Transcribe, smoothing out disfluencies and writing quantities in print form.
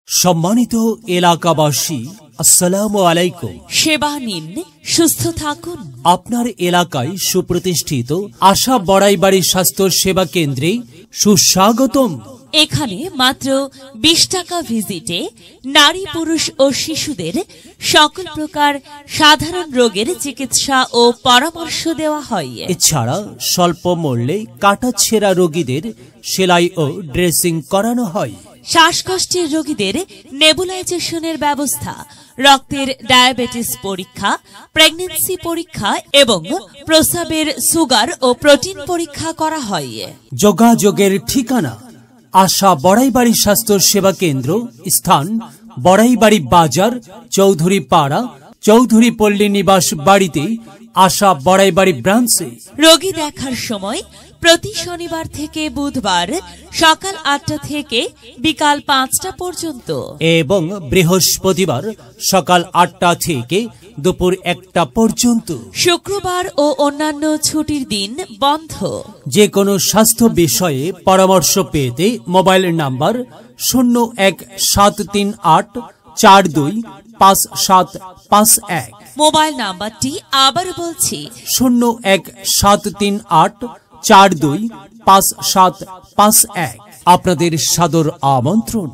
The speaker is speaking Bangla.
সম্মানিত এলাকাবাসী, আসসালামু আলাইকুম। সেবা নিন, সুস্থ থাকুন। আপনার এলাকায় সুপ্রতিষ্ঠিত আশা বড়াইবাড়ি স্বাস্থ্য সেবা কেন্দ্রে সুস্বাগতম। এখানে মাত্র 20 টাকা ভিজিটে নারী, পুরুষ ও শিশুদের সকল প্রকার সাধারণ রোগের চিকিৎসা ও পরামর্শ দেওয়া হয়। এছাড়া স্বল্প মূল্যে কাটাছেঁড়া রোগীদের সেলাই ও ড্রেসিং করানো হয়। শ্বাসকষ্টের রোগীদের নেবুলাইজেশনের ব্যবস্থা, রক্তের ডায়াবেটিস পরীক্ষা, প্রেগন্যান্সি পরীক্ষা এবং প্রস্রাবের সুগার ও প্রোটিন পরীক্ষা করা হয়। যোগাযোগের ঠিকানা আশা বড়াইবাড়ি স্বাস্থ্য সেবা কেন্দ্র, স্থান বড়াইবাড়ি বাজার, চৌধুরী পাড়া, চৌধুরী পল্লী নিবাস বাড়িতে, আশা বড়াইবাড়ি ব্রাঞ্চে। রোগী দেখার সময় প্রতি শনিবার থেকে বুধবার সকাল 8টা থেকে বিকাল 5টা পর্যন্ত এবং বৃহস্পতিবার সকাল 8টা থেকে দুপুর 1টা পর্যন্ত। শুক্রবার ও অন্যান্য ছুটির দিন বন্ধ। যে কোনো স্বাস্থ্য বিষয়ে পরামর্শ পেতে মোবাইল নাম্বার 017384255751। মোবাইল নাম্বারটি আবার বলছি, 017384255751। আপনাদের সাদর আমন্ত্রণ।